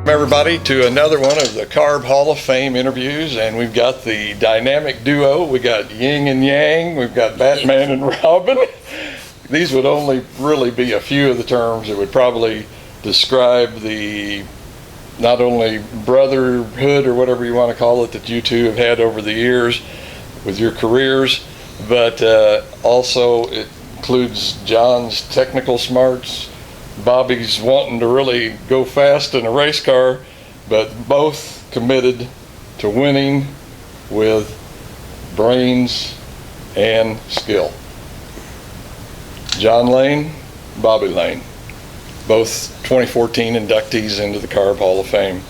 Everybody to another one of the Carb Hall of Fame interviews, and we've got the dynamic duo. We got Yin and Yang, we've got Batman and Robin. These would only really be a few of the terms that would probably describe the not only brotherhood or whatever you want to call it that you two have had over the years with your careers, but also it includes John's technical smarts, Bobby's wanting to really go fast in a race car, but both committed to winning with brains and skill. John Layne, Bobby Layne, both 2014 inductees into the Carb Hall of Fame.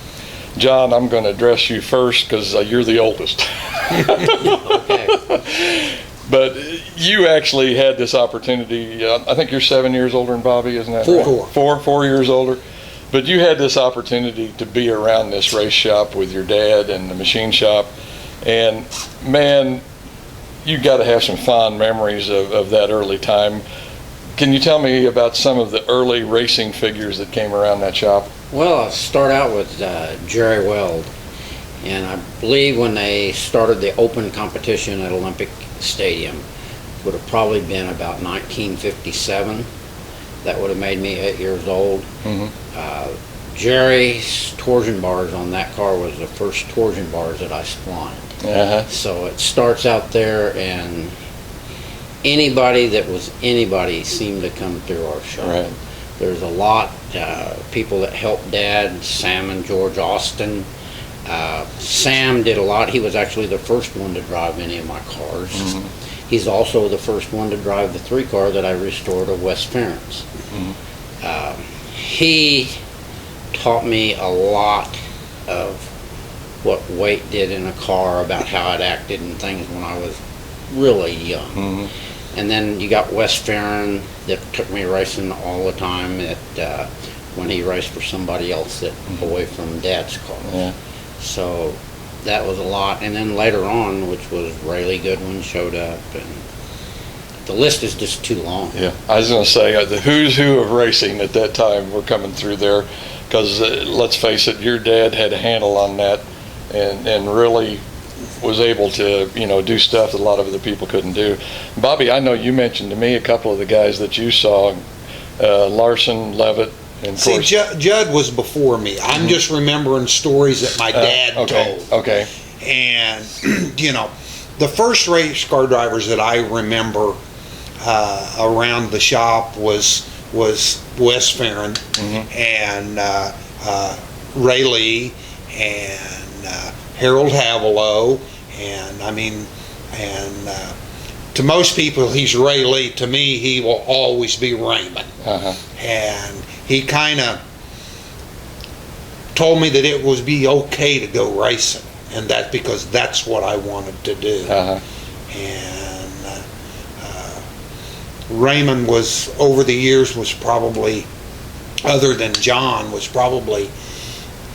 John, I'm going to address you first because you're the oldest. Okay. But you actually had this opportunity. I think you're 7 years older than Bobby, isn't that Four. right? 4 years older. But you had this opportunity to be around this race shop with your dad and the machine shop. And man, you got to have some fond memories of that early time. Can you tell me about some of the early racing figures that came around that shop? Well, I'll start out with Jerry Weld. And I believe when they started the open competition at Olympic Stadium, would have probably been about 1957. That would have made me 8 years old. Mm-hmm. Jerry's torsion bars on that car was the first torsion bars that I splined. Uh-huh. So it starts out there, and anybody that was anybody seemed to come through our shop. Right. There's a lot people that helped Dad, Sam and George Austin. Sam did a lot. He was actually the first one to drive any of my cars. Mm-hmm. He's also the first one to drive the 3-car that I restored at West Ference. Mm-hmm. He taught me a lot of what weight did in a car, about how it acted and things when I was really young. Mm-hmm. And then you got West Ference that took me racing all the time when he raced for somebody else that away from Dad's car. Yeah. So that was a lot. And then later on, which was Rayleigh Goodwin showed up, and the list is just too long. Yeah, I was going to say the who's who of racing at that time were coming through there, because let's face it, your dad had a handle on that, and really was able to do stuff that a lot of other people couldn't do. Bobby, I know you mentioned to me a couple of the guys that you saw, Larson, Levitt. See, Judd was before me. I'm just remembering stories that my dad told. Okay. And, the first race car drivers that I remember around the shop was Wes Ferrin, mm-hmm. and Rayleigh and Harold Havilow. And to most people, he's Rayleigh. To me, he will always be Raymond. Uh-huh. And he kind of told me that it would be okay to go racing, and that's because that's what I wanted to do. Uh-huh. And Raymond was, over the years, was probably, other than John, was probably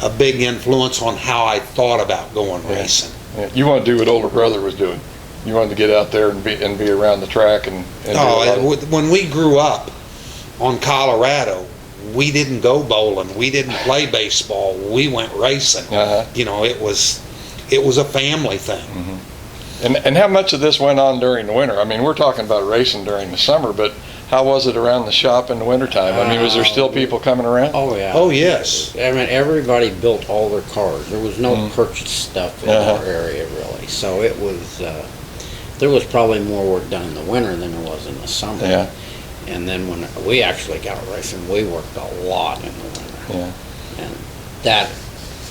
a big influence on how I thought about going racing. Yeah. You want to do what older brother was doing. You wanted to get out there and be around the track and when we grew up on Colorado, we didn't go bowling. We didn't play baseball. We went racing. Uh-huh. It was a family thing. Mm-hmm. And how much of this went on during the winter? I mean, we're talking about racing during the summer, but how was it around the shop in the wintertime? I mean, was there still people coming around? Oh, yeah. Oh, yes. I mean, everybody built all their cars. There was no purchased stuff in our area, really. So it was, there was probably more work done in the winter than there was in the summer. Yeah. And then when we actually got racing, we worked a lot in the winter. Yeah. And that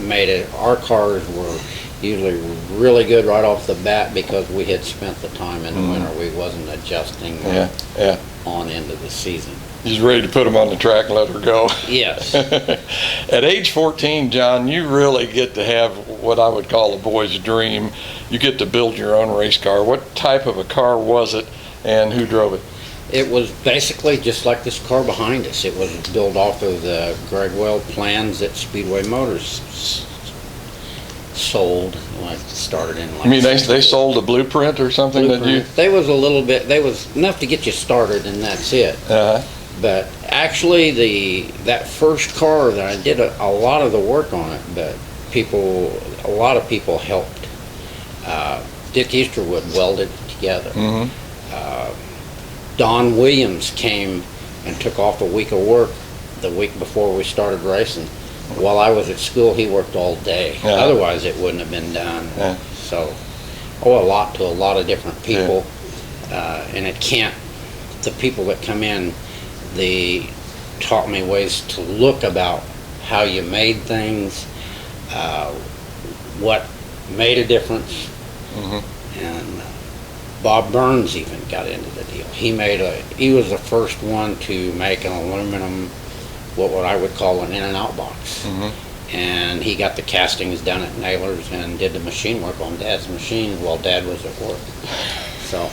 made it, our cars were usually really good right off the bat because we had spent the time in the winter. We wasn't adjusting on into the season. He's ready to put them on the track and let her go. Yes. At age 14, John, you really get to have what I would call a boy's dream. You get to build your own race car. What type of a car was it, and who drove it? It was basically just like this car behind us. It was built off of the Greg Weld plans that Speedway Motors sold when I started in. I mean, they sold a blueprint or something that you. They was a little bit. They was enough to get you started, and that's it. But actually, that first car that I did a lot of the work on it, but a lot of people helped. Dick Easterwood welded it together. Don Williams came and took off a week of work the week before we started racing. While I was at school, he worked all day. Otherwise, it wouldn't have been done. So, owe a lot to a lot of different people. And the people that come in, they taught me ways to look about how you made things, what made a difference. And Bob Burns even got into the deal. He was the first one to make an aluminum, what I would call an in and out box. And he got the castings done at Naylor's and did the machine work on Dad's machine while Dad was at work. So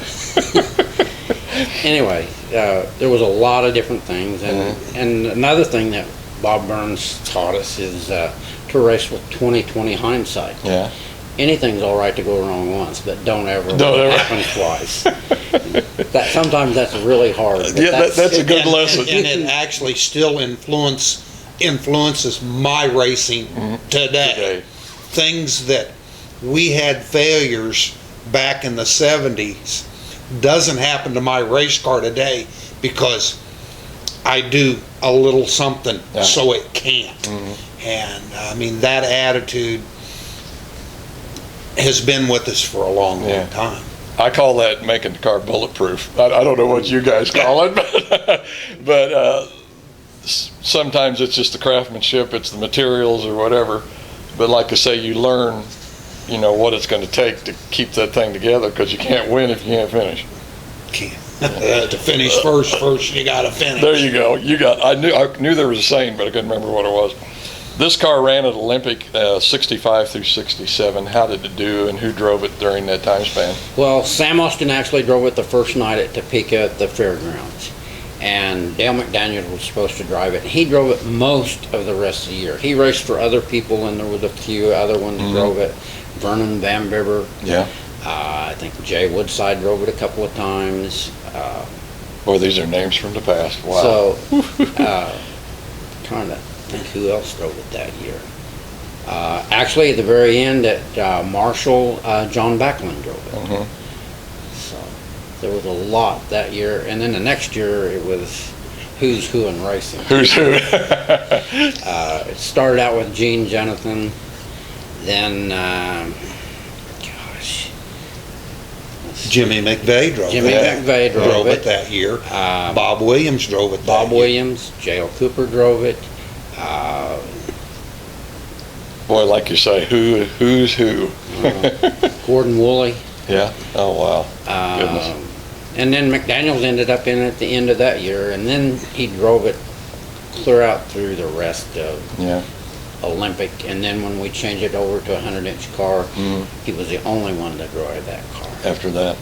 anyway, there was a lot of different things. And another thing that Bob Burns taught us is to race with 20/20 hindsight. Anything's all right to go wrong once, but don't ever happen twice. Sometimes that's really hard. That's a good lesson. And it actually still influences my racing today. Things that we had failures back in the 70s doesn't happen to my race car today because I do a little something so it can't. And I mean, that attitude has been with us for a long time. I call that making the car bulletproof. I don't know what you guys call it, but sometimes it's just the craftsmanship, it's the materials or whatever. But like I say, you learn, what it's going to take to keep that thing together, because you can't win if you can't finish. To finish first you got to finish. There you go. I knew there was a saying, but I couldn't remember what it was. This car ran at Olympic 65 through 67. How did it do, and who drove it during that time span? Well, Sam Austin actually drove it the first night at Topeka at the fairgrounds. And Dale McDaniel was supposed to drive it. He drove it most of the rest of the year. He raced for other people, and there was a few other ones that drove it. Vernon Van Bibber. I think Jay Woodside drove it a couple of times. Boy, these are names from the past. Wow. So, trying to think who else drove it that year. Actually, at the very end at Marshall, John Backlund drove it. So there was a lot that year, and then the next year it was who's who in racing. Who's who? It started out with Gene Jonathan, then Jimmy McVeigh drove McVeigh drove it that year. Bob Williams drove it. Bob Williams, J.L. Cooper drove it. Boy, like you say, who's who? Gordon Woolley. Yeah. Oh wow. Goodness. And then McDaniels ended up in it at the end of that year, and then he drove it clear out through the rest of Olympic. And then when we changed it over to a 100-inch car, he was the only one to drive that car. After that,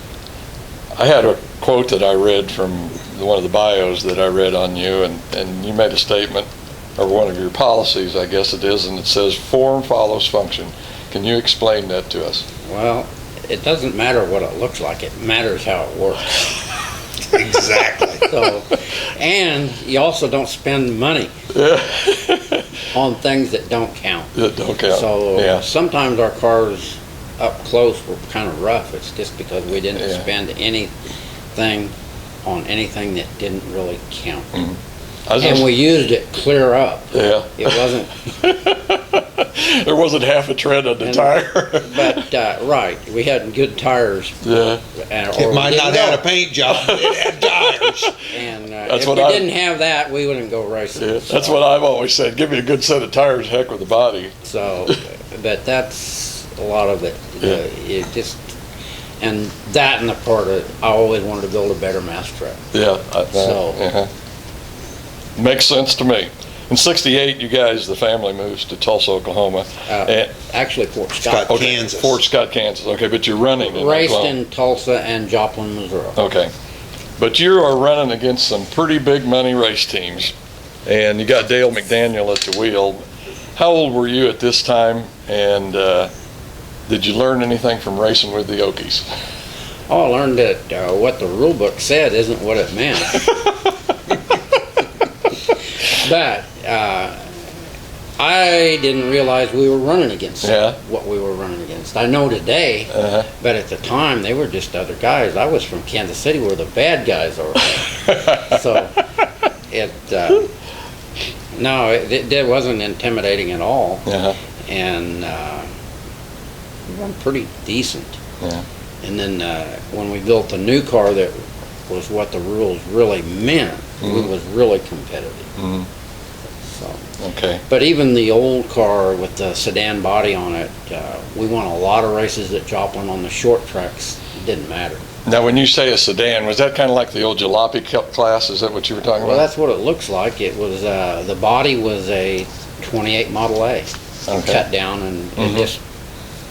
I had a quote that I read from one of the bios that I read on you, and you made a statement, or one of your policies, I guess it is, and it says, form follows function. Can you explain that to us? Well, it doesn't matter what it looks like, it matters how it works. Exactly. So, and you also don't spend money on things that don't count. That don't count. So sometimes our cars up close were kind of rough. It's just because we didn't spend anything on anything that didn't really count. And we used it clear up. Yeah. It wasn't. There wasn't half a tread on the tire. But, right, we had good tires. Yeah. It might not have a paint job, but it had tires. And if we didn't have that, we wouldn't go racing. Yeah, that's what I've always said. Give me a good set of tires, heck with the body. So, but that's a lot of it. It just, and that and the part of, I always wanted to build a better mousetrap. Yeah. Makes sense to me. In '68, you guys, the family moves to Tulsa, Oklahoma. Actually, Fort Scott, Kansas. Fort Scott, Kansas. Okay, but you're running in raced Oklahoma. in Tulsa and Joplin, Missouri. Okay, but you are running against some pretty big money race teams, and you got Dale McDaniel at the wheel. How old were you at this time, and Did you learn anything from racing with the Okies? Oh, I learned that what the rule book said isn't what it meant. But I didn't realize we were running against what we were running against. I know today, but at the time they were just other guys. I was from Kansas City where the bad guys are. So it wasn't intimidating at all. And we were pretty decent. And then when we built the new car that was what the rules really meant, we was really competitive. So, okay. But even the old car with the sedan body on it, we won a lot of races at Joplin on the short tracks. It didn't matter. Now, when you say a sedan, was that kind of like the old jalopy class? Is that what you were talking Well, about? that's what it looks like. It was the body was a 28 Model A, cut down, and it just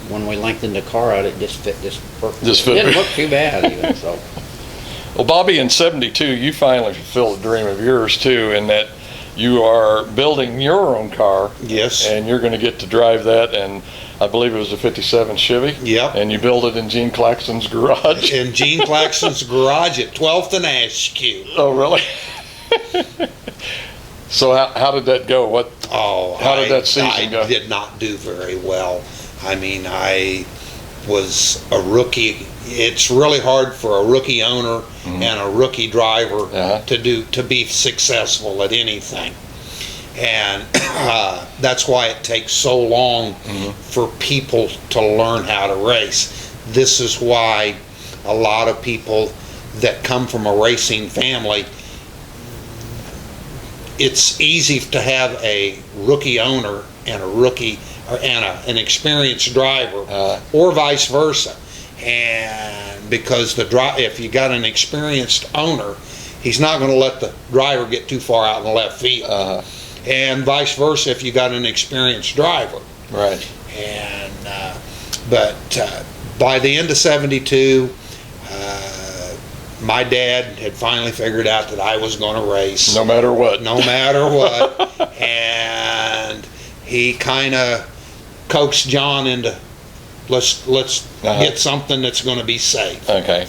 when we lengthened the car out, it just fit this perfect. Just fit. It didn't look too bad even. So. Well, Bobby, in '72, you finally fulfilled a dream of yours too, in that you are building your own car. Yes. And you're going to get to drive that, and I believe it was a '57 Chevy. Yep. And you build it in Gene Claxton's garage. In Gene Claxton's garage at 12th and Askew. Oh, really? So how did that go? How did that season go? I did not do very well. I mean, I was a rookie. It's really hard for a rookie owner and a rookie driver to be successful at anything. And that's why it takes so long for people to learn how to race. This is why a lot of people that come from a racing family, it's easy to have a rookie owner and a rookie and an experienced driver, or vice versa. And because if you got an experienced owner, he's not going to let the driver get too far out in the left field. And vice versa if you got an experienced driver. Right. And but by the end of '72, my dad had finally figured out that I was going to race. No matter what. No matter what. And he kind of coaxed John into, let's get something that's going to be safe. Okay.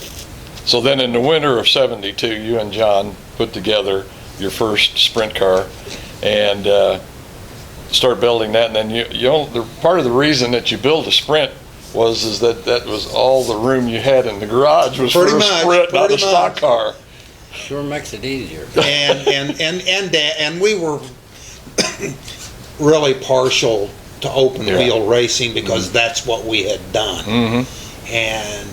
So then in the winter of '72, you and John put together your first sprint car and start building that. And then part of the reason that you built a sprint was that was all the room you had in the garage was for a sprint, not a stock car. Sure makes it easier. And we were really partial to open wheel racing because that's what we had done. And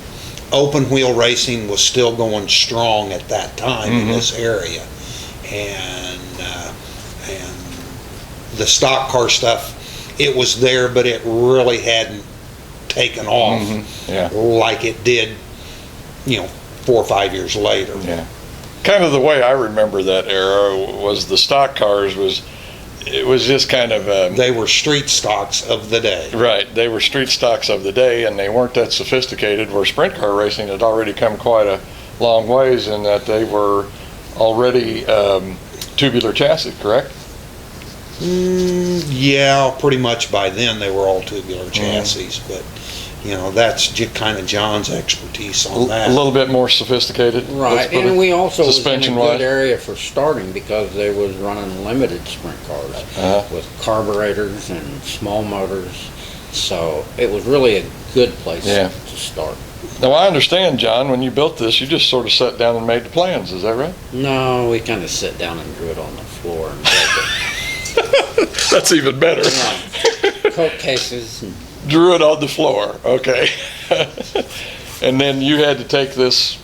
open wheel racing was still going strong at that time in this area. And the stock car stuff, it was there, but it really hadn't taken off like it did, 4 or 5 years later. Yeah. Kind of the way I remember that era was the stock cars it was just kind of they were street stocks of the day. Right, they were street stocks of the day, and they weren't that sophisticated, where sprint car racing had already come quite a long ways in that they were already tubular chassis, correct? Yeah, pretty much by then they were all tubular chassis, but that's kind of John's expertise on that. A little bit more sophisticated. Right, and we also was in a good wise. area for starting because they was running limited sprint cars with carburetors and small motors, so it was really a good place to start. Now I understand, John, when you built this, you just sort of sat down and made the plans, is that right? No, we kind of sat down and drew it on the floor and built it. That's even better. Coke cases. And drew it on the floor, okay. And then you had to take this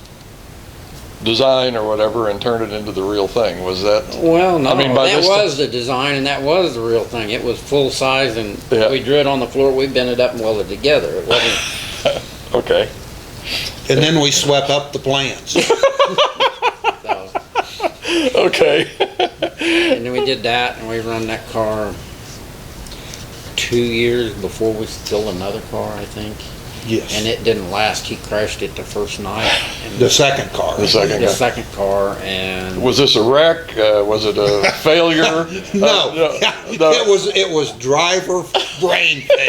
design or whatever and turn it into the real thing. Was that? Well, no, that was the the design and that was the real thing. It was full size and we drew it on the floor, we bent it up and welded it together. It wasn't. Okay. And then we swept up the plans. Okay. And then we did that and we run that car 2 years before we built another car, I think. Yes. And it didn't last. He crashed it the first night. And the second car. The second car. And was this a wreck? Was it a failure? No. No. It was driver brain pain.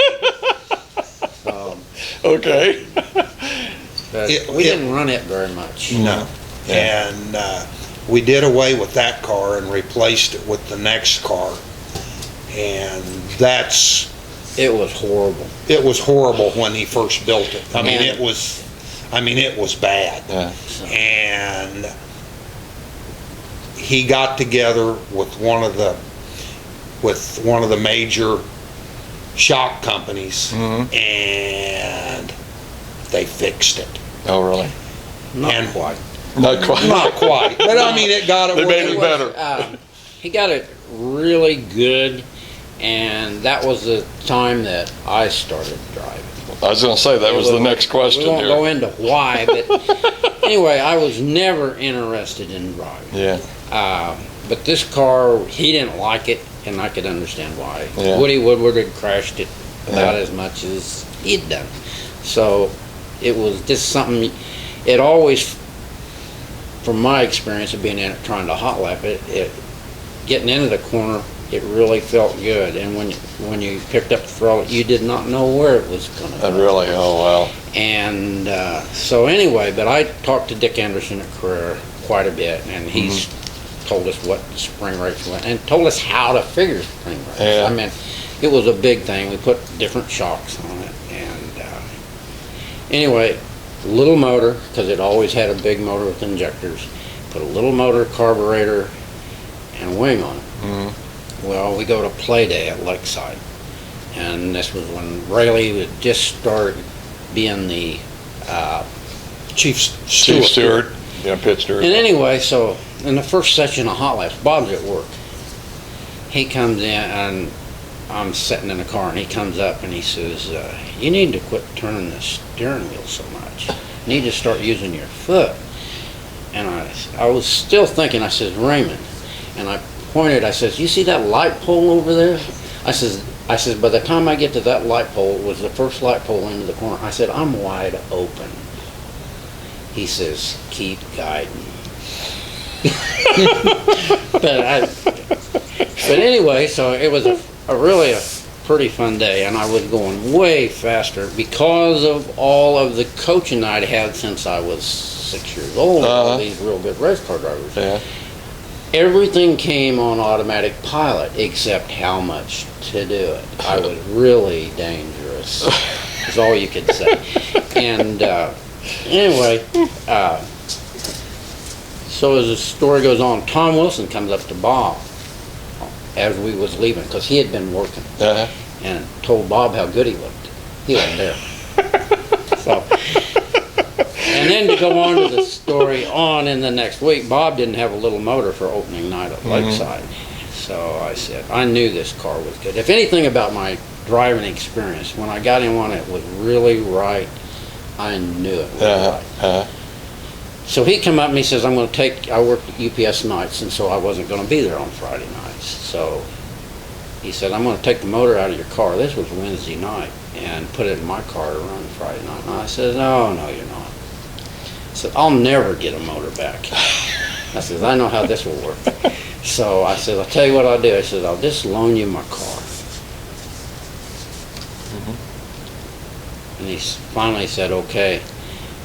Okay. But It- we it- didn't run it very much. No. Yeah. And we did away with that car and replaced it with the next car. And It was horrible. it was horrible when he first built it. I mean, Man. it was bad. Yeah. So, And he got together with one of the major shock companies, Mhm. and they fixed it. Oh, really? not And- quite. Not quite. Not quite, but I mean, it got it They where made it it was. better. He got it really good, and that was the time that I started driving. I was going to say, that was the next question We won't go here. into why, but anyway, I was never interested in driving. Yeah. But this car, he didn't like it, and I could understand why. Yeah. Woody Woodward had crashed it about Yeah. as much as he'd done. So it was just something, it always, from my experience of being in it, trying to hot lap it, getting into the corner, it really felt good. And when you picked up the throttle, you did not know where it was going to go. Really? Oh, wow. And so anyway, but I talked to Dick Anderson at Carrera quite a bit, and he's told us what the spring rates went, and told us how to figure spring rates. Yeah. I mean, it was a big thing. We put different shocks on it, and anyway, little motor, because it always had a big motor with injectors. Put a little motor, carburetor, and wing on it. Mhm. Well, we go to play day at Lakeside, and this was when Rayleigh would just start being the Chief Chief Stewart. Stewart. Yeah, pit steward. And anyway, so in the first session of hot laps, Bob's at work. He comes in, and I'm sitting in the car, and he comes up and he says, you need to quit turning the steering wheel so much. You need to start using your foot. And I was still thinking, I says, Raymond, and I pointed, I says, you see that light pole over there? I says, by the time I get to that light pole, it was the first light pole into the corner. I said, I'm wide open. He says, keep guiding. But anyway, so it was really a pretty fun day, and I was going way faster because of all of the coaching I'd had since I was 6 years old. All these real good race car drivers. Yeah. Everything came on automatic pilot except how much to do it. I was really dangerous, is all you could say. And anyway, so as the story goes on, Tom Wilson comes up to Bob as we was leaving, because he had been working, Uh-huh. and told Bob how good he looked. He wasn't there. So, and then to go on to the story on in the next week, Bob didn't have a little motor for opening night at Lakeside. So I said, I knew this car was good. If anything about my driving experience, when I got in one, it was really right. I knew it was right. Uh-huh. So he come up and he says, I worked at UPS nights, and so I wasn't going to be there on Friday nights. So he said, I'm going to take the motor out of your car. This was Wednesday night, and put it in my car to run Friday night. And I said, no, you're not. I said, I'll never get a motor back. I said, I know how this will work. So I said, I'll tell you what I'll do. I said, I'll just loan you my car. And he finally said, okay.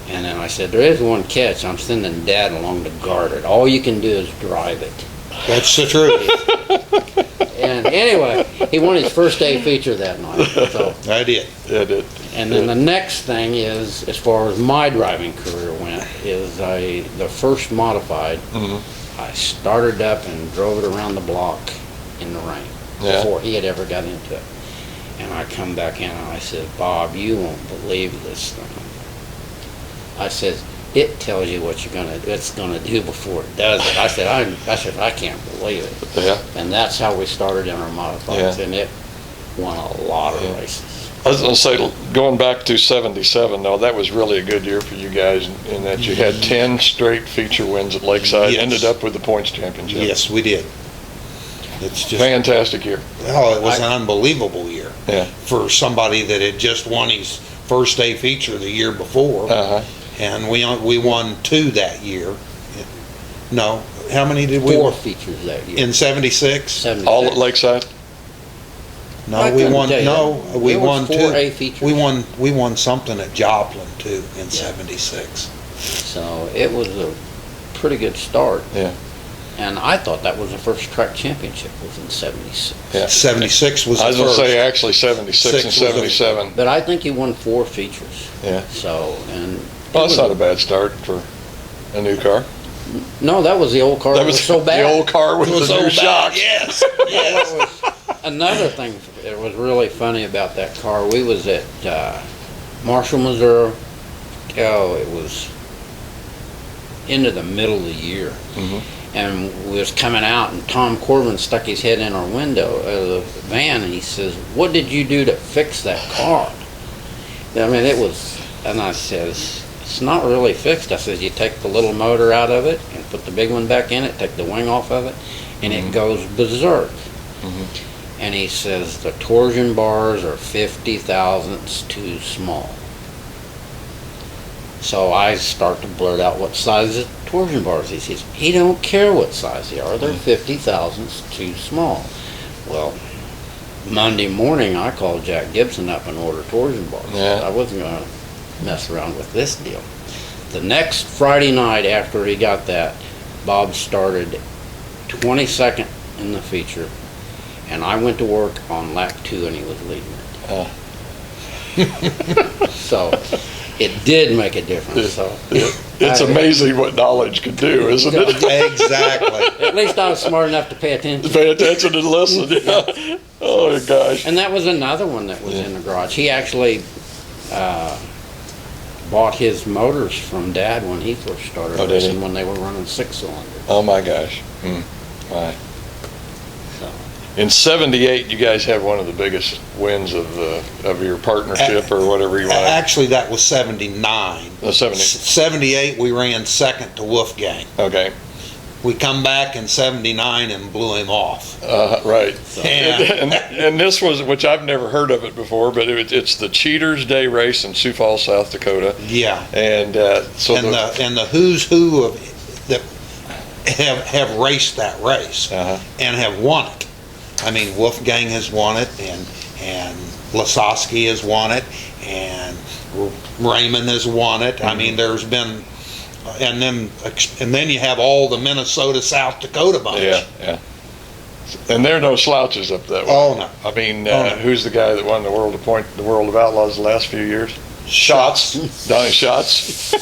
And then I said, there is one catch. I'm sending Dad along to guard it. All you can do is drive it. That's the truth. And anyway, he won his first day feature that night. So, I did. Yeah, it did. and then the next thing is, as far as my driving career went, is the first modified, I started up and drove it around the block in the rain Yeah. before he had ever got into it. And I come back in and I said, Bob, you won't believe this thing. I said, it tells you what it's gonna do before it does it. I said, I can't believe it. Yeah. And that's how we started in our modifieds, Yeah. and it won a lot of races. I was going to say, going back to 77, though, that was really a good year for you guys in that you had 10 straight feature wins at Lakeside, Yes. ended up with the points championship. Yes, we did. It's just, Fantastic year. oh, it was an unbelievable year. Yeah. For somebody that had just won his first day feature the year before. Uh-huh. And we won 2 that year. No, how many did we 4 win? features that year. In 76? 76. All at Lakeside? No, I we couldn't won, tell you no, that. we It was won 4 two. A features. We won something at Joplin too in '76. So it was a pretty good start. Yeah. And I thought that was the first track championship was in '76. Yeah. '76 was I the was gonna first. say actually 76 and Six was a- 77. But I think he won 4 features. Yeah. So, and. Well, it that's was not a bad start for a new car. No, that was the old car. That That was so bad. the old car with It was the so new bad, shocks. yes, That yes. was another thing that was really funny about that car. We was at Marshall, Missouri. Oh, it was into the middle of the year. Mhm. And we was coming out, and Tom Corbin stuck his head in our window of the van, and he says, "What did you do to fix that car?" I mean, it was, and I says, "It's not really fixed." I says, "You take the little motor out of it and put the big one back in it, take the wing off of it, and it goes berserk." And he says, "The torsion bars are 50 thousandths too small." So I start to blurt out what size the torsion bars. He says, "He don't care what size they are. They're 50 thousandths too small." Well, Monday morning I called Jack Gibson up and ordered torsion bars. Yeah. I wasn't going to mess around with this deal. The next Friday night after he got that, Bob started 22nd in the feature, and I went to work on lap 2 and he was leading it. So it did make a difference. So It's amazing what knowledge can do, isn't it? Exactly. at least I was smart enough to pay attention. Pay attention and listen. Yeah. Oh gosh. And that was another one that was in the garage. He actually bought his motors from Dad when he first started Oh, did he? racing, when they were running 6-cylinder. Oh my gosh. My. So. In '78, you guys had one of the biggest wins of your partnership or whatever you want. Actually, that was '79. No, 70. '78, we ran second to Wolfgang. Okay. We come back in '79 and blew him off. Right. And And this was, which I've never heard of it before, but it's the Cheaters Day race in Sioux Falls, South Dakota. yeah, And so and the who's who of that have raced that race Uh-huh. and have won it. I mean, Wolfgang has won it, and Lasowski has won it, and Raymond has won it. I mean, there's been, and then you have all the Minnesota, South Dakota bunch. yeah. And there are no slouches up that way. Oh, no. I mean, Oh, no. who's the guy that won the World of Outlaws the last few years? Shots. Donnie Shots.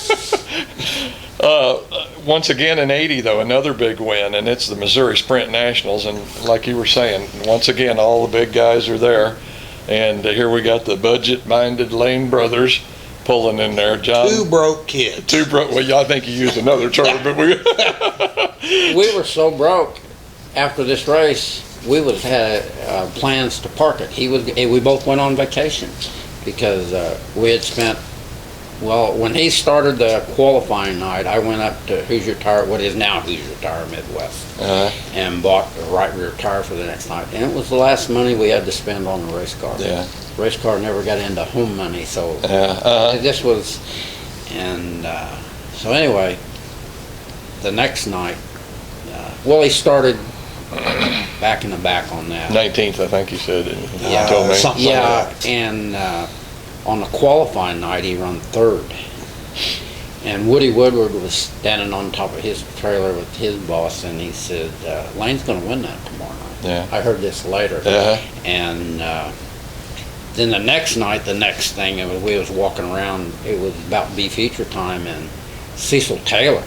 Once again in '80 though, another big win, and it's the Missouri Sprint Nationals. And like you were saying, once again, all the big guys are there. And here we got the budget-minded Layne brothers pulling in there. John. Two broke kids. Well, I think you used another term, but we. We were so broke after this race, we had plans to park it. We both went on vacation because we had spent. Well, when he started the qualifying night, I went up to Hoosier Tire, what is now Hoosier Tire Midwest, and bought a right rear tire for the next night. And it was the last money we had to spend on the race car. Yeah. Race car never got into home money, so this was, and so anyway, the next night, he started back in the back on that. 19th, I think you said. Yeah. You told me. Something like Yeah, that. and on the qualifying night, he run third. And Woody Woodward was standing on top of his trailer with his boss, and he said, Layne's going to win that tomorrow night. Yeah. I heard this later. Uh-huh. And then the next night, the next thing, we was walking around, it was about B feature time, and Cecil Taylor,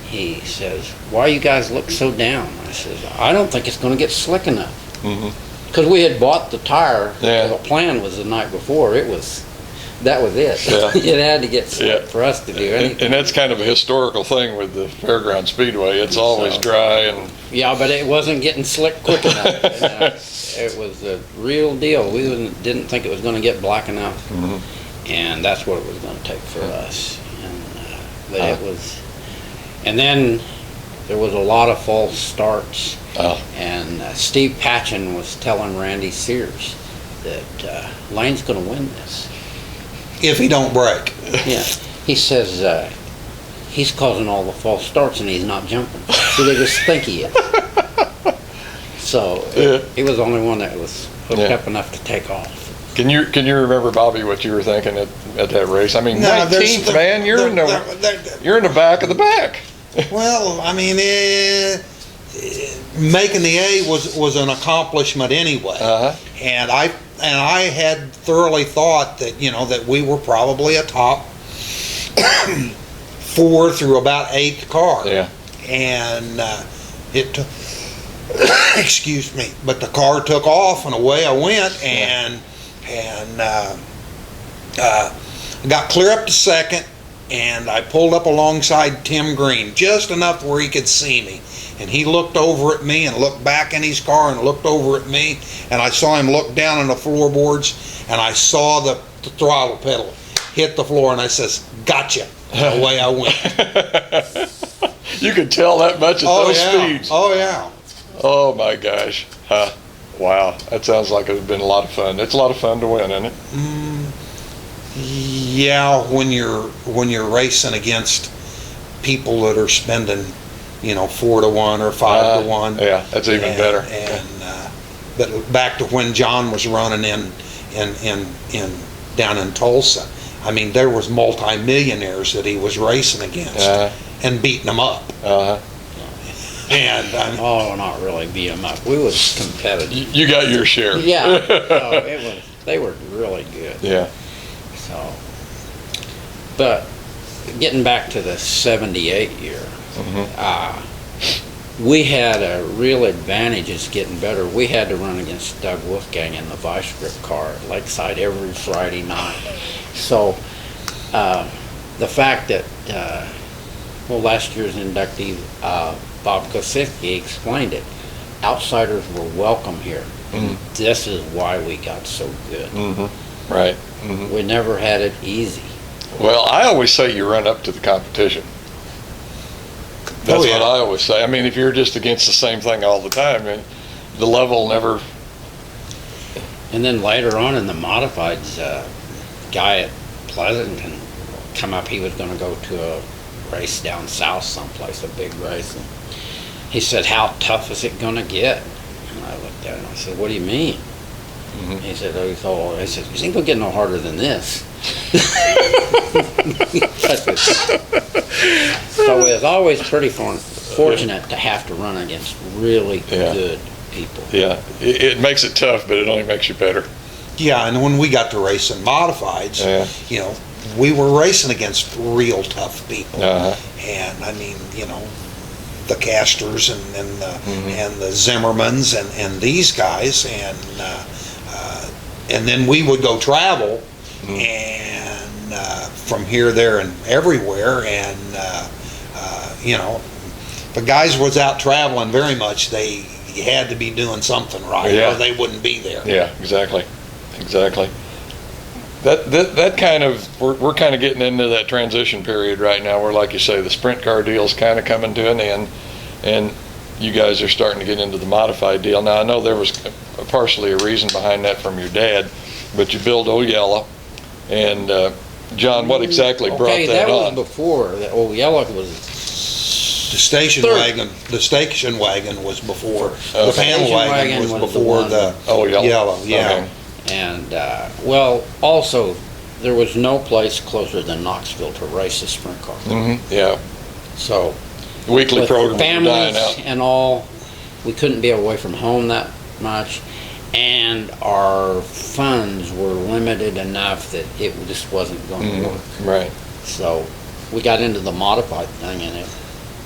he says, "Why you guys look so down?" I says, "I don't think it's going to get slick enough." Because we had bought the tire. Yeah. The plan was the night before. That was it. Yeah. It had to get slick Yeah. for us to do anything. And that's kind of a historical thing with the Fairground Speedway. It's always So- dry and Yeah, but it wasn't getting slick quick enough. It was the real deal. We didn't think it was going to get black enough, and that's what it was going to take for us. And, but it was, and then there was a lot of false starts. And Steve Patchen was telling Randy Sears that Layne's going to win this. If he don't break. Yeah, he says he's causing all the false starts and he's not jumping. So they just think he is. So he was the only one that was hooked Yeah. up enough to take off. Can you remember, Bobby, what you were thinking at that race? I mean, No, there's- 19th, man, you're in the back of the back. Well, I mean, making the A was an accomplishment anyway. Uh-huh. And I had thoroughly thought that, that we were probably a top 4 through about 8th car. Yeah. And it took, excuse me, but the car took off and away I went, and got clear up to second, and I pulled up alongside Tim Green, just enough where he could see me. And he looked over at me and looked back in his car and looked over at me, and I saw him look down on the floorboards, and I saw the throttle pedal hit the floor, and I says, "Gotcha." And away I went. You could tell that much at those speeds. Oh, yeah. Oh, my gosh. Wow. That sounds like it would have been a lot of fun. It's a lot of fun to win, isn't it? Yeah, when you're racing against people that are spending, 4 to 1 or 5 to 1. Yeah, that's even better. But back to when John was running in down in Tulsa, I mean, there was multi-millionaires that he was racing against and beating them up. And not really beat them up. We was competitive. You got your share. Yeah. No, they were really good. Yeah. So, but getting back to the 78 year, we had a real advantage as getting better. We had to run against Doug Wolfgang in the vice grip car at Lakeside every Friday night. So the fact that, last year's inductee, Bob Kosicki explained it. Outsiders were welcome here. This is why we got so good. Right. We never had it easy. Well, I always say you run up to the competition. That's what I always say. I mean, if you're just against the same thing all the time, and the level never. And then later on in the modifieds, guy at Pleasanton come up. He was going to go to a race down south someplace, a big race. And he said, "How tough is it going to get?" And I looked at him. I said, "What do you mean?" He said, "I said, it ain't gonna get no harder than this." So it was always pretty fortunate to have to run against really good people. Yeah, it makes it tough, but it only makes you better. Yeah, and when we got to racing modifieds, we were racing against real tough people. And I mean, the Casters and the Zimmermans and these guys, and then we would go travel and from here, there, and everywhere, and if the guys was out traveling very much, they had to be doing something right, or they wouldn't be there. Yeah, exactly. That kind of, we're kind of getting into that transition period right now, where, like you say, the sprint car deal's kind of coming to an end, and you guys are starting to get into the modified deal. Now, I know there was partially a reason behind that from your dad, but you built Old Yellow, and John, what exactly brought that on? Was before. The Old Yellow was the station wagon. The station wagon was before. The panel wagon was before the Old Yellow. Yeah. Okay. And also there was no place closer than Knoxville to race a sprint car. Yeah. So weekly program families dying out. and all, we couldn't be away from home that much, and our funds were limited enough that it just wasn't going to work. Right. So we got into the modified thing, and it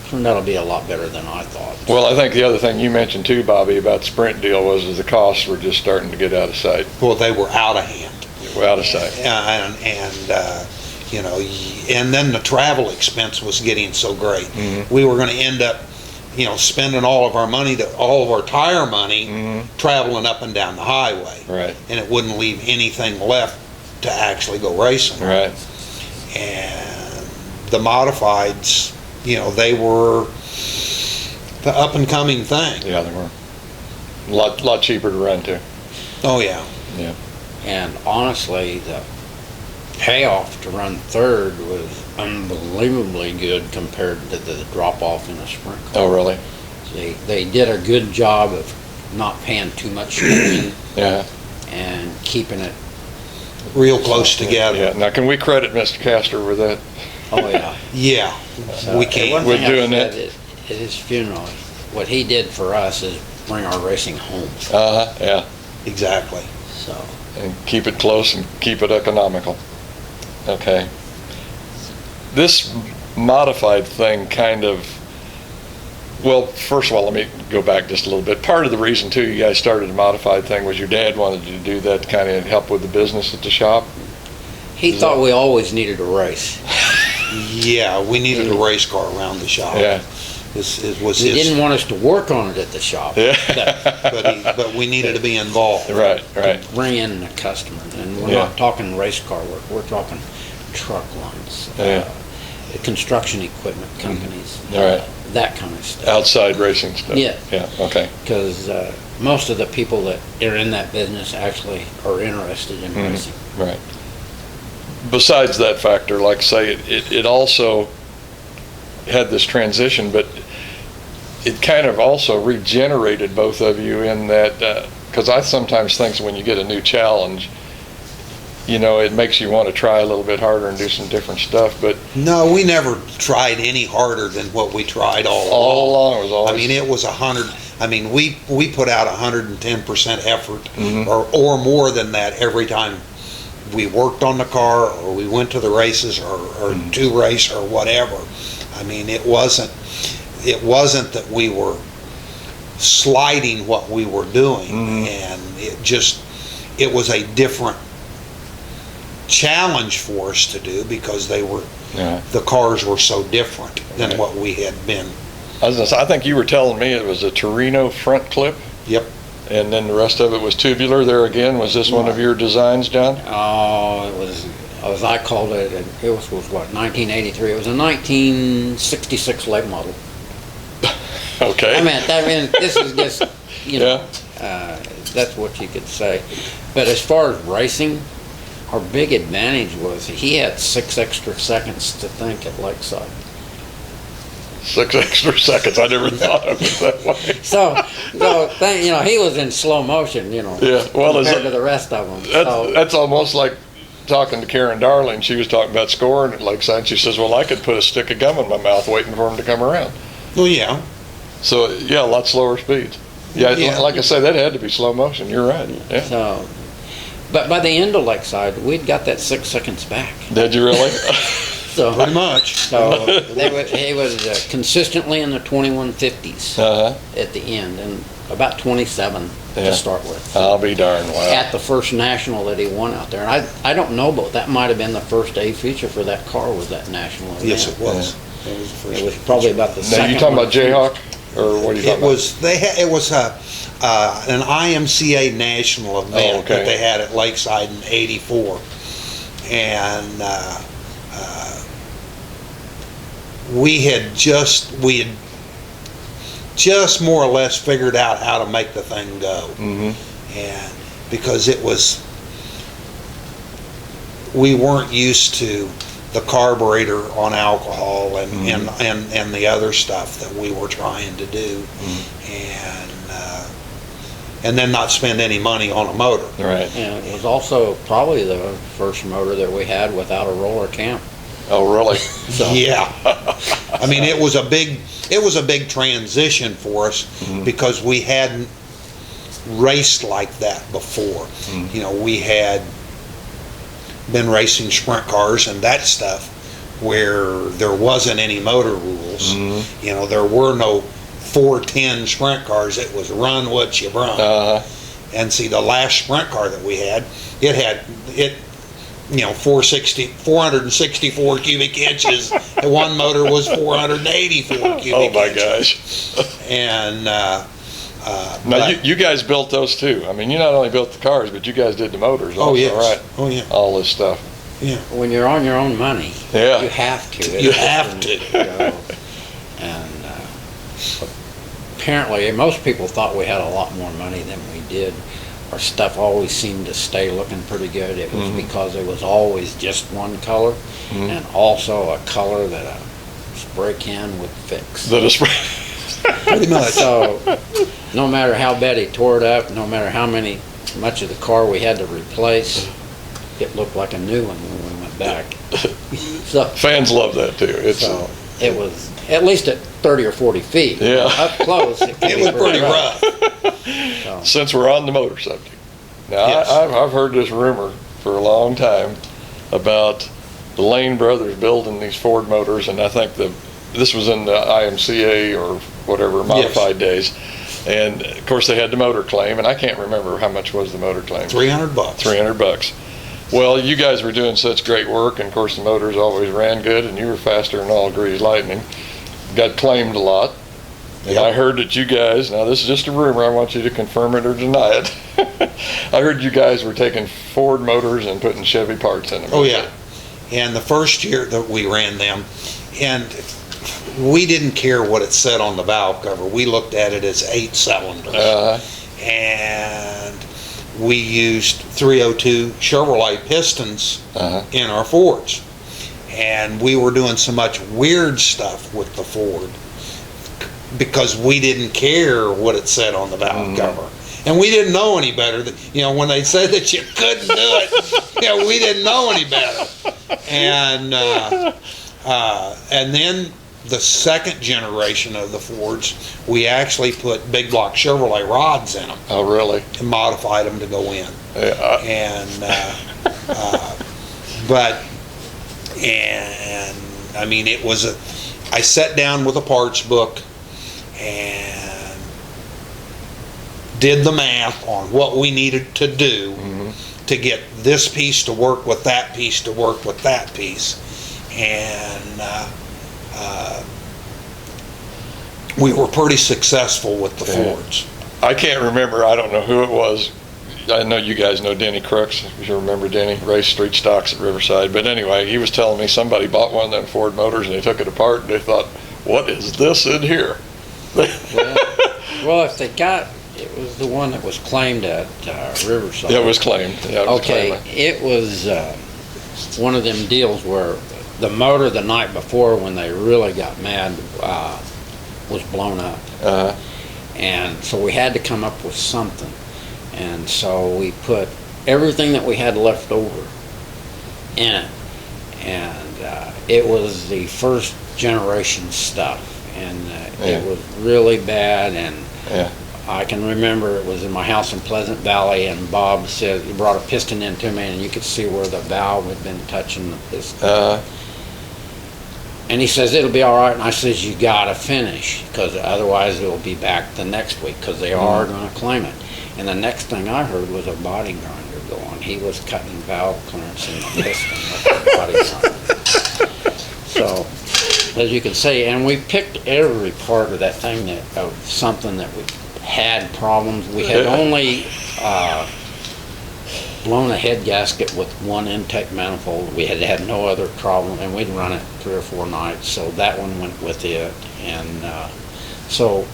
turned out to be a lot better than I thought. Well, I think the other thing you mentioned too, Bobby, about the sprint deal was the costs were just starting to get out of sight. Well, they were out of hand. They were out of sight. And then the travel expense was getting so great. We were going to end up, spending all of our money, all of our tire money, traveling up and down the highway. Right. And it wouldn't leave anything left to actually go racing. Right. And the modifieds, they were the up and coming thing. Yeah, they were. A lot cheaper to run too. Oh yeah. Yeah. And honestly, the payoff to run third was unbelievably good compared to the drop off in a sprint car. Oh, really? They did a good job of not paying too much towing Yeah. and keeping it. Real close together. Yeah. Now, can we credit Mr. Castor with that? Oh yeah. Yeah, we One can. We're thing I doing said that. At his funeral, what he did for us is bring our racing home. Yeah. Exactly. So And keep it close and keep it economical. Okay. This modified thing kind of, well, first of all, let me go back just a little bit. Part of the reason, too, you guys started a modified thing was your dad wanted you to do that to kind of help with the business at the shop. he thought we always needed a race. Yeah, we needed a race car around the shop. Yeah. This was He his, didn't want us to work on it at the shop. Yeah. but we needed to be involved. Right, right. Bring in the customers, and we're Yeah. not talking race car work. We're talking truck lines, Yeah. construction equipment companies, All right. that kind of stuff. Outside racing stuff. Yeah. Yeah, okay. Because most of the people that are in that business actually are interested in Mhm. racing. Right. Besides that factor, like I say, it also had this transition, but it kind of also regenerated both of you in that, because I sometimes think when you get a new challenge, you know, it makes you want to try a little bit harder and do some different stuff, but No, we never tried any harder than what we tried all all along. along it was always. I mean, it was 100. I mean, we put out 110% effort, Mhm. or more than that every time we worked on the car, or we went to the races, or to race, or whatever. I mean, it wasn't that we were sliding what we were doing, and it was a different challenge for us to do because Yeah. the cars were so different than Right. what we had been. I was gonna say, I think you were telling me it was a Torino front clip, Yep. and then the rest of it was tubular. There again, was this one of your designs, John? Oh, it was, as I called it, it was what, 1983. It was a 1966 late model. Okay. I mean, this is just, you know, that's what you could say. But as far as racing, our big advantage was he had 6 extra seconds to think at Lakeside. 6 extra seconds. I never thought of it that way. So you know, he was in slow motion, you know, Yeah, well, compared to the rest of them. That's almost like talking to Karen Darling. She was talking about scoring at Lakeside. She says, well, I could put a stick of gum in my mouth waiting for him to come around. Well, yeah. So, yeah, a lot slower speeds. Yeah, Yeah. like I say, that had to be slow motion. You're right. Yeah. So, but by the end of Lakeside, we'd got that 6 seconds back. Did you really? So, Pretty much. so he was consistently in the 2150s Uh-huh. at the end, and about 27 Yeah. to start with. I'll be darned. Wow. At the first national that he won out there, and I don't know, but that might have been the first A feature for that car, was that national event. Yes, it was. It was the first. It was probably about the Now, second. you talking one. about Jayhawk? Or what are you talking about? It was an IMCA national event okay. that they had at Lakeside in '84, and we had just more or less figured out how to make the thing go, and because we weren't used to the carburetor on alcohol and the other stuff that we were trying to do, and then not spend any money on a motor. Right. And it was also probably the first motor that we had without a roller cam. Oh, really? So, Yeah, I mean it was a big transition for us because we hadn't raced like that before. You know, we had been racing sprint cars and that stuff where there wasn't any motor rules. You know, there were no 410 sprint cars. It was run what you brung. And see, the last sprint car that we had, it 464 cubic inches. And one motor was 484 cubic inches. Oh my gosh. And Now, you guys built those too. I mean, you not only built the cars, but you guys did the motors also, yes. right? Oh yeah. All this stuff. Yeah. when you're on your own money, Yeah. you have to. You have to. And apparently, most people thought we had a lot more money than we did. Our stuff always seemed to stay looking pretty good. It was because it was always just one color, and also a color that a spray can would fix. That is Pretty much. So, no matter how bad he tore it up, no matter how much of the car we had to replace, it looked like a new one when we went back. So, Fans love that too. It's so it was at least at 30 or 40 feet. Yeah. Up close, it, It was pretty rough. So, Since we're on the motor subject, now Yes. I've heard this rumor for a long time about the Layne brothers building these Ford motors, and I think this was in the IMCA or whatever modified days, and of course they had the motor claim, and I can't remember how much was the motor claim. $300. $300. Well, you guys were doing such great work, and of course the motors always ran good, and you were faster than all Grease Lightning. Got claimed a lot. And Yep. I heard that you guys, now this is just a rumor, I want you to confirm it or deny it. I heard you guys were taking Ford motors and putting Chevy parts in them. Oh, yeah. And the first year that we ran them, and we didn't care what it said on the valve cover. We looked at it as 8 cylinders. And we used 302 Chevrolet pistons in our Fords. And we were doing so much weird stuff with the Ford because we didn't care what it said on the valve cover. And we didn't know any better. When they said that you couldn't do it, we didn't know any better. And then the second generation of the Fords, we actually put big block Chevrolet rods in them. Oh, really? And modified them to go in. Yeah. I mean, I sat down with a parts book and did the math on what we needed to do to get this piece to work with that piece to work with that piece. And we were pretty successful with the Fords. I can't remember, I don't know who it was. I know you guys know Denny Crooks, if you remember Denny, raced street stocks at Riverside. But anyway, he was telling me somebody bought one of them Ford motors and they took it apart and they thought, what is this in here? well, if they got, it was the one that was claimed at Riverside. Yeah, it was claimed. Yeah, it was claimed. It was one of them deals where the motor the night before, when they really got mad, was blown up. And so we had to come up with something. And so we put everything that we had left over in it. And it was the first generation stuff. And it was really bad. And I can remember it was in my house in Pleasant Valley, and Bob said, he brought a piston in to me, and you could see where the valve had been touching the piston. And he says, it'll be all right. And I says, you got to finish, because otherwise it will be back the next week, because they are going to claim it. And the next thing I heard was a body grinder going. He was cutting valve clearance in the piston with the body grinder. So, as you can see, and we picked every part of that thing of something that we had problems. We had only blown a head gasket with one intake manifold. We had no other problem, and we'd run it 3 or 4 nights, so that one went with it. And so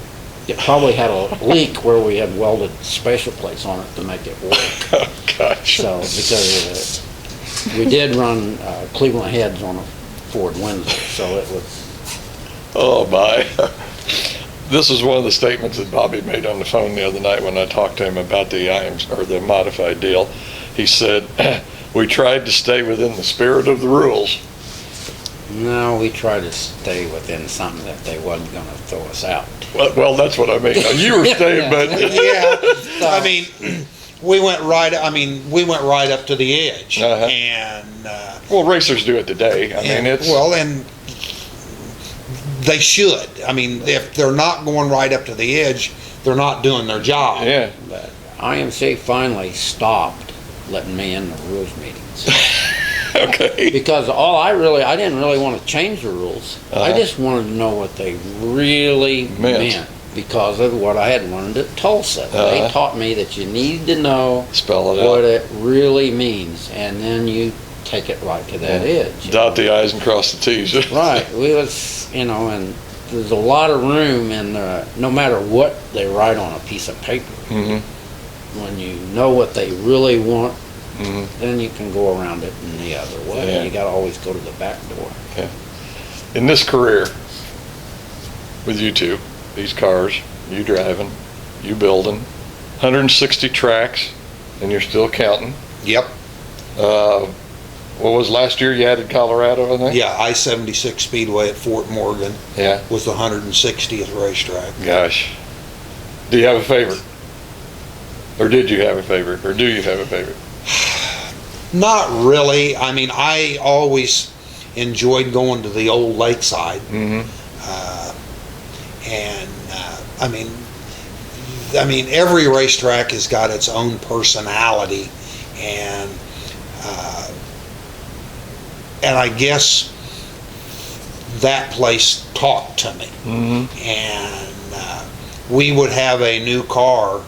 it probably had a leak where we had welded spacer plates on it to make it work. Oh, gosh. So, because we did run Cleveland heads on a Ford Windsor, so it was... Oh, my. This is one of the statements that Bobby made on the phone the other night when I talked to him about the modified deal. He said, we tried to stay within the spirit of the rules. No, we tried to stay within something that they wasn't going to throw us out. Well, that's what I mean. You were staying, but... I mean, we went right up to the edge. And... well, racers do it today. I mean, it's... Well, and they should. I mean, if they're not going right up to the edge, they're not doing their job. Yeah. But IMC finally stopped letting me in the rules meetings. Okay. Because I didn't really want to change the rules. I just wanted to know what they really meant because of what I had learned at Tulsa. They taught me that you need to know what it really means, and then you take it right to that edge. Dot the I's and cross the T's. Right. We was, and there's a lot of room in no matter what they write on a piece of paper. When you know what they really want, then you can go around it in the other way. You got to always go to the back door. In this career with you two, these cars, you driving, you building, 160 tracks, and you're still counting. Yep. What was last year you added Colorado, I think? Yeah, I-76 Speedway at Fort Morgan Yeah. was the 160th racetrack. Gosh. Do you have a favorite? Or did you have a favorite? Or do you have a favorite? Not really. I mean, I always enjoyed going to the old lakeside. Mm-hmm. I mean, every racetrack has got its own personality, and I guess that place talked to me. Mm-hmm. And we would have a new car,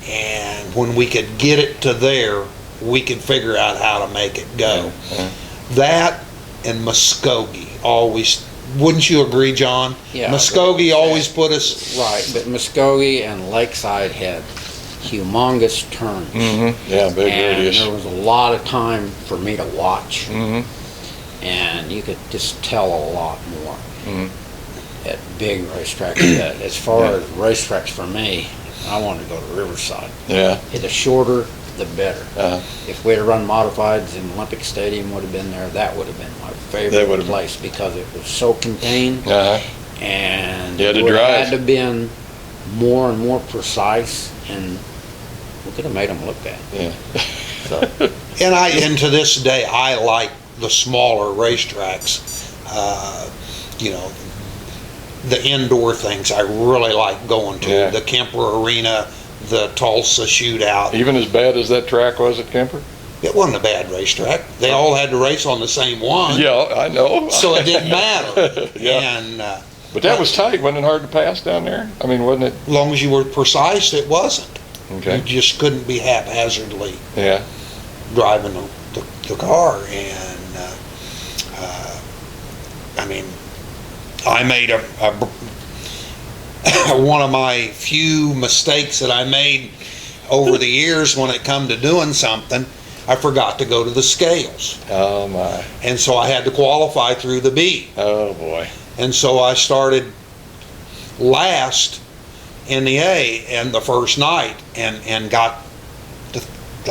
and when we could get it to there, we could figure out how to make it go. Yeah. That and Muskogee always, wouldn't you agree, John? Yeah, Muskogee always put us Right, but Muskogee and Lakeside had humongous turns. Mm-hmm. Yeah, big And radius. there was a lot of time for me to watch, Mm-hmm. and you could just tell a lot more Mm-hmm. at big racetracks. But as far as racetracks for me, I wanted to go to Riverside. Yeah. The shorter, the better. Uh, If we had run modifieds in Olympic Stadium would have been there, that would have been my That favorite would have- place because it was so contained, uh, and You had to it would have drive. had to been more and more precise, and we could have made them look bad. yeah. So, and to this day, I like the smaller racetracks. You know, the indoor things I really like going to. Yeah. The Kemper Arena, the Tulsa Shootout. Even as bad as that track was at Kemper? It wasn't a bad racetrack. They all had to race on the same one. Yeah, I know. So it didn't matter. Yeah. And But that was tight. Wasn't it hard to pass down there? I mean, wasn't it? as long as you were precise, it wasn't. You Okay. just couldn't be haphazardly Yeah. driving the car. And I mean, I made one of my few mistakes that I made over the years when it come to doing something. I forgot to go to the scales, Oh, my. and so I had to qualify through the B. Oh, boy. And so I started last in the A and the first night, and got to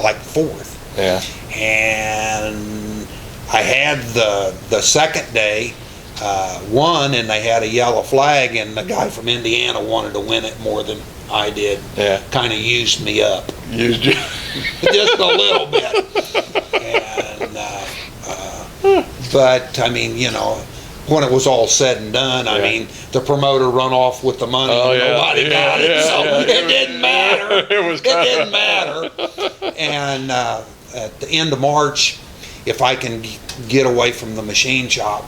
like fourth. Yeah. And I had the second day won, and they had a yellow flag, and the guy from Indiana wanted to win it more than I did. Yeah. Kind of used me up Used you. just a little bit. And but I mean, you know, when it was all said and done, I Yeah. mean, the promoter run off with the money, Oh, and yeah. nobody Yeah, got it, yeah, so yeah. it didn't matter. It was It didn't matter. And at the end of March, if I can get away from the machine shop,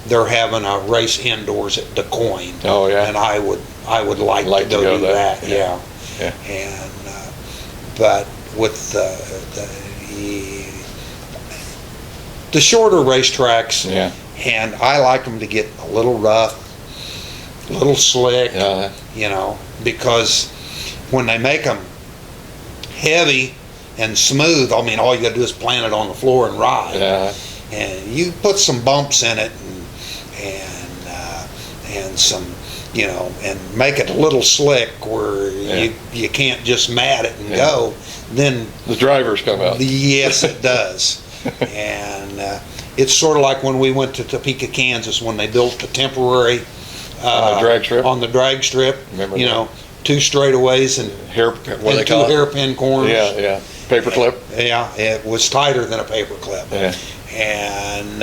they're having a race indoors at DeCoin. Oh, yeah. And I would like to go do that. Yeah. Yeah. And but with the shorter racetracks, Yeah. and I like them to get a little rough, a little slick, Yeah. you know, because when they make them heavy and smooth, I mean, all you got to do is plant it on the floor and ride. Yeah. And you put some bumps in it, and some, you know, and make it a little slick where you can't just mat it and Yeah. go. Then The drivers come out. yes, it does. And it's sort of like when we went to Topeka, Kansas, when they built the temporary On the drag strip? On the drag strip, Remember you that? know, two straightaways and, What do they and two call it? hairpin corners. Yeah, yeah. Paperclip? Yeah, it was tighter than a paper clip. Yeah. And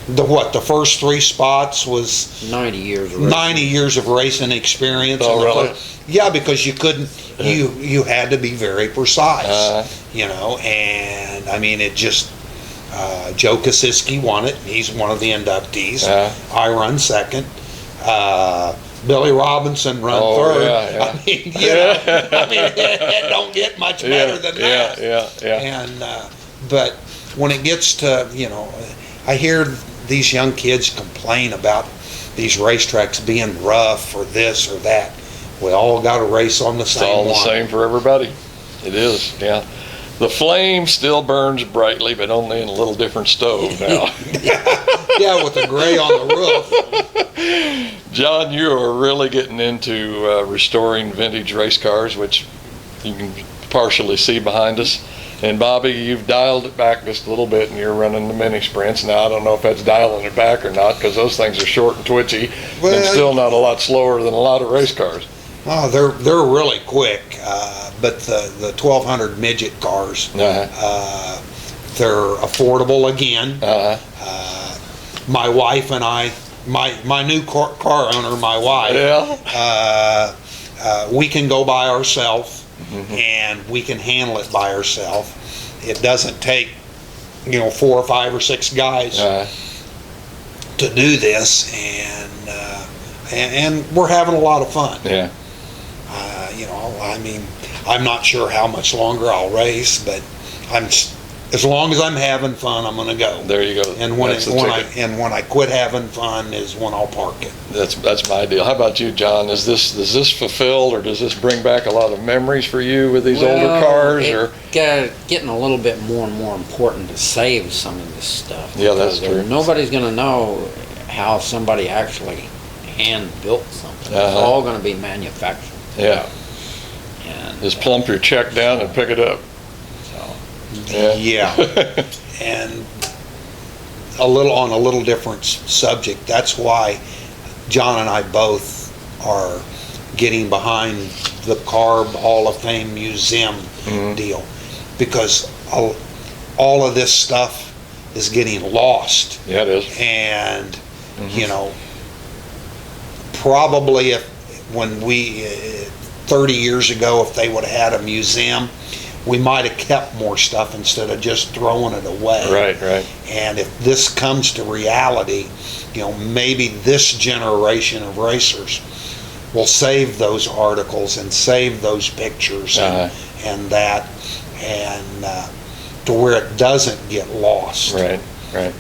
the first three spots was 90 years of racing. 90 years of racing experience. Oh, And the really? yeah, because you couldn't, you had to be very precise, you know, and I mean, it just, Joe Kosiski won it. He's one of the inductees. I run second. Billy Robinson run third. Yeah, yeah. I mean, you know, it don't get much better than that. Yeah. And but when it gets to, you know, I hear these young kids complain about these racetracks being rough or this or that. We all got to race on the It's same all the one. same for everybody. It is, yeah. The flame still burns brightly, but only in a little different stove now. Yeah, with the gray on the roof. John, you are really getting into restoring vintage race cars, which you can partially see behind us. And Bobby, you've dialed it back just a little bit, and you're running the mini sprints. Now, I don't know if that's dialing it back or not, because those things are short and twitchy, and still not a lot slower than a lot of race cars. Oh, they're really quick, but the 1200 midget cars, they're affordable again. My wife and I, my new car owner, my wife, we can go by ourselves, and we can handle it by ourselves. It doesn't take, 4 or 5 or 6 guys to do this, and we're having a lot of fun. Yeah. I'm not sure how much longer I'll race, but as long as I'm having fun, I'm going to go. There you go. And when I quit having fun is when I'll park it. That's my deal. How about you, John? Is this fulfilled, or does this bring back a lot of memories for you with these older cars? Getting a little bit more and more important to save some of this stuff. Yeah, that's true. Nobody's going to know how somebody actually hand built something. It's all going to be manufactured. Yeah. And just plump your check down and pick it up. Yeah. And on a little different subject, that's why John and I both are getting behind the Carb Hall of Fame Museum deal, because all of this stuff is getting lost. Yeah, it is. And probably when we 30 years ago, if they would have had a museum, we might have kept more stuff instead of just throwing it away. Right. And if this comes to reality, maybe this generation of racers will save those articles and save those pictures and that, and to where it doesn't get lost. Right. And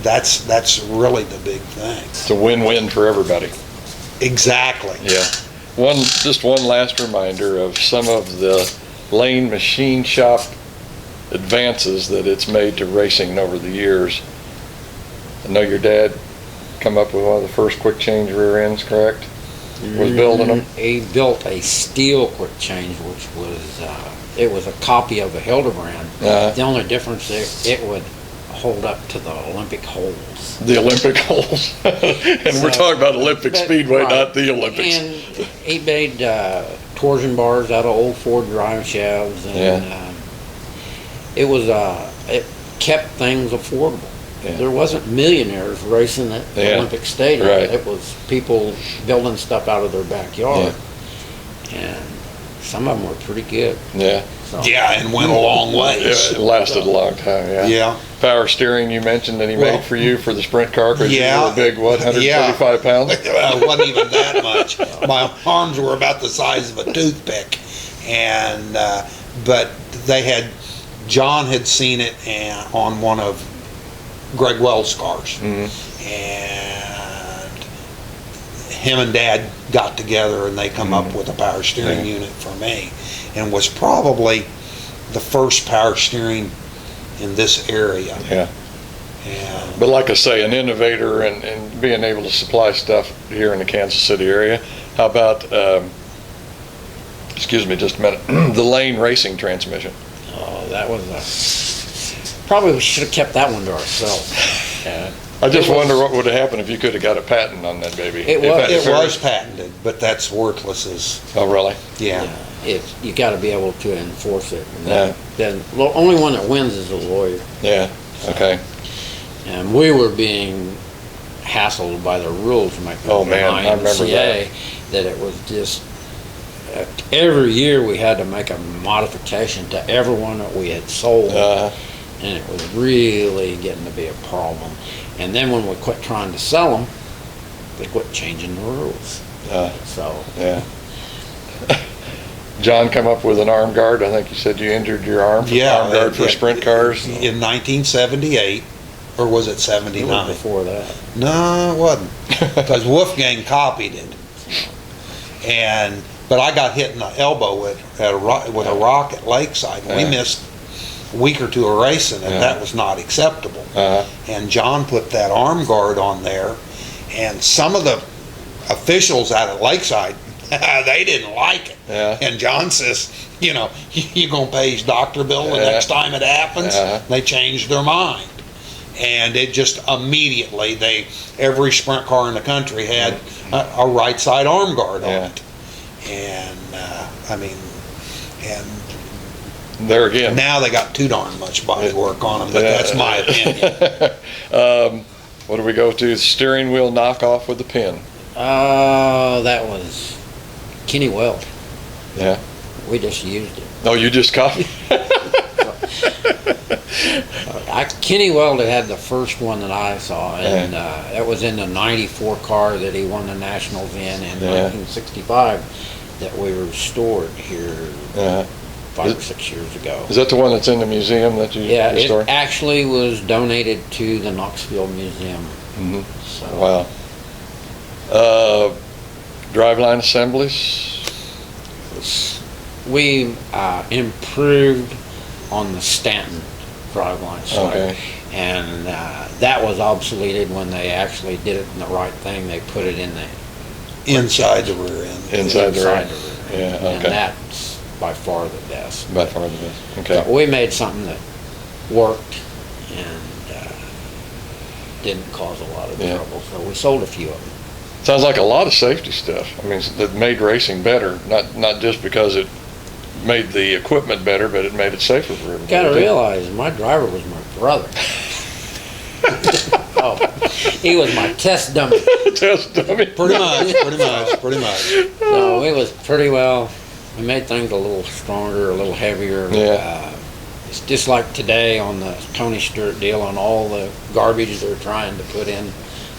that's really the big thing. It's a win-win for everybody. Exactly. Yeah. Just one last reminder of some of the Layne machine shop advances that it's made to racing over the years. I know your dad come up with one of the first quick change rear ends, correct? Was building them? He built a steel quick change, which was it was a copy of a Hildebrand. The only difference it would hold up to the Olympic holes. The Olympic holes. And we're talking about Olympic Speedway, not the Olympics. And he made torsion bars out of old Ford drive shafts, and it kept things affordable. There wasn't millionaires racing at the Olympic Stadium. Right. It was people building stuff out of their backyard, and some of them were pretty good. Yeah. So. Yeah, and went a long ways. Yeah, it lasted a long time. Yeah. Power steering you mentioned that he made for you for the sprint car, because you were a big 135 pounds. It wasn't even that much. My arms were about the size of a toothpick, and but John had seen it on one of Greg Wells' cars, and him and Dad got together and they come up with a power steering unit for me, and was probably the first power steering in this area. Yeah. But like I say, an innovator and being able to supply stuff here in the Kansas City area. How about, excuse me just a minute, the Layne racing transmission? Oh, that was probably we should have kept that one to ourselves. I just wonder what would have happened if you could have got a patent on that baby. It was patented, but that's worthless. Oh, really? Yeah. You got to be able to enforce it. And then the only one that wins is a lawyer. Yeah. Okay. And we were being hassled by the rules maker. Oh man, I remember that. That it was just every year we had to make a modification to every one that we had sold, and it was really getting to be a problem. And then when we quit trying to sell them, they quit changing the rules. Yeah. John come up with an arm guard. I think you said you injured your arm. Arm guard for sprint cars in 1978, or was it 79? Before that. No, it wasn't, because Wolfgang copied it, and But I got hit in the elbow with a rock at Lakeside. We missed a week or two of racing, and that was not acceptable. And John put that arm guard on there, and some of the officials out at Lakeside, they didn't like it. And John says, you know, you're going to pay his doctor bill the next time it happens. They changed their mind. And it just immediately, every sprint car in the country had a right side arm guard on it. And I mean, and there again, now they got too darn much body work on them, but that's my opinion. What do we go to? Steering wheel knockoff with the pin. That was Kenny Weld. Yeah. We just used it. Oh, you just copied? Kenny Weld had the first one that I saw, and that was in the '94 car that he won the Nationals in 1965 that we restored here 5 or 6 years ago. Is that the one that's in the museum that you restored? It actually was donated to the Knoxville Museum. So. Wow. Driveline assemblies? We improved on the Stanton driveline side, and that was obsoleted when they actually did it in the right thing. They put it in the inside the rear end. Inside the rear end. And that's by far the best. By far the best. Okay. But we made something that worked and didn't cause a lot of trouble, so we sold a few of them. Sounds like a lot of safety stuff. I mean, that made racing better, not just because it made the equipment better, but it made it safer for everybody. You gotta realize, my driver was my brother. He was my test dummy. Test dummy. Pretty much. So it was pretty well. We made things a little stronger, a little heavier. It's just like today on the Tony Stewart deal on all the garbage they're trying to put in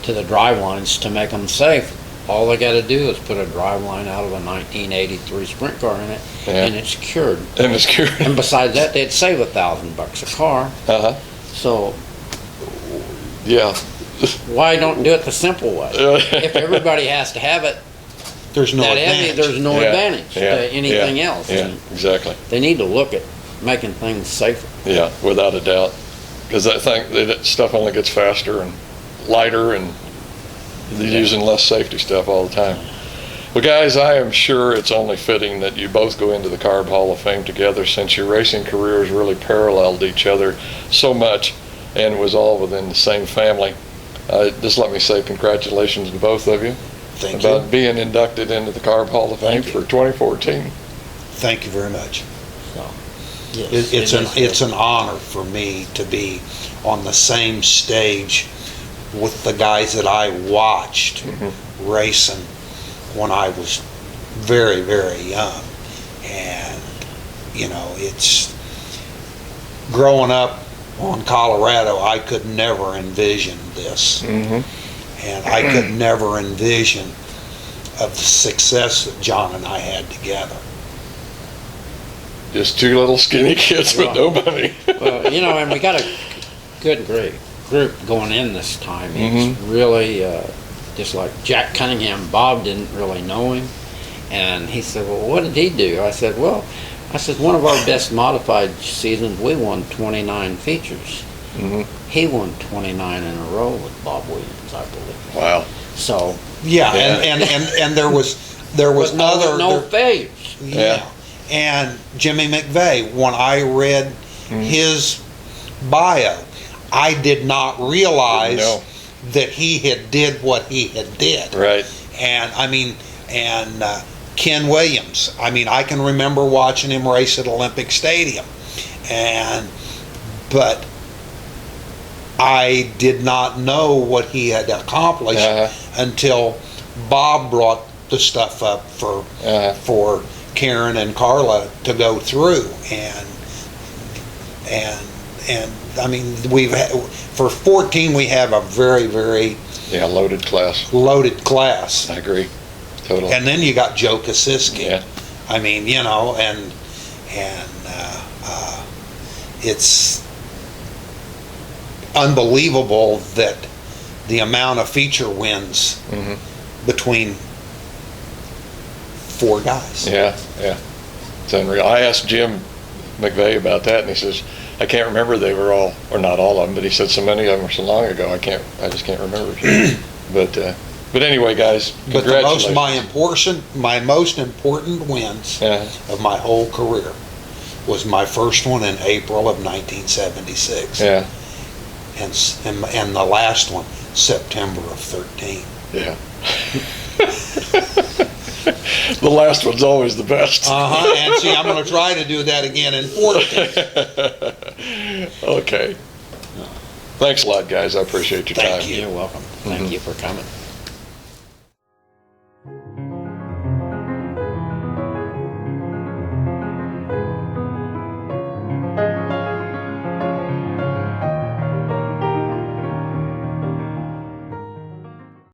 to the drive lines to make them safe. All they got to do is put a drive line out of a 1983 sprint car in it, and it's cured. And it's cured. And besides that, they'd save $1,000 a car. So, why don't do it the simple way? If everybody has to have it, there's no advantage. There's no advantage to anything else. Yeah, exactly. They need to look at making things safer. Yeah, without a doubt. Because that stuff only gets faster and lighter, and you're using less safety stuff all the time. Well, guys, I am sure it's only fitting that you both go into the Carb Hall of Fame together, since your racing careers really paralleled each other so much and was all within the same family. Just let me say congratulations to both of you. Thank you. About being inducted into the Carb Hall of Fame for 2014. Thank you very much. So, yes, it's an honor for me to be on the same stage with the guys that I watched racing when I was very, very young. And, you know, it's growing up on Colorado, I could never envision this. And I could never envision of the success that John and I had together. Just two little skinny kids with no money. Well, you know, and we got a good group going in this time. It's really just like Jack Cunningham. Bob didn't really know him, and he said, well, what did he do? I said, one of our best modified seasons, we won 29 features. He won 29 in a row with Bob Williams, I believe. Wow. So and there was no failures. And Jimmy McVeigh, when I read his bio, I did not realize that he had did what he had did. Right. And I mean, Ken Williams, I mean, I can remember watching him race at Olympic Stadium, but I did not know what he had accomplished until Bob brought the stuff up for Karen and Carla to go through, and I mean, for 14 we have a very, very loaded class. I agree, totally. And then you got Joe Kosiski. Yeah. I mean, you know, and it's unbelievable that the amount of feature wins between 4 guys. Yeah, yeah. It's unreal. I asked Jim McVeigh about that, and he says, I can't remember they were all, or not all of them, but he said so many of them were so long ago, I just can't remember. But anyway, guys, But congratulations. my most important wins Yeah. of my whole career was my first one in April of 1976. Yeah, And the last one, September of 13. yeah. The last one's always the best. And see, I'm going to try to do that again in 14. Okay. Thanks a lot, guys. I appreciate your Thank time. you. You're welcome. Thank you for coming.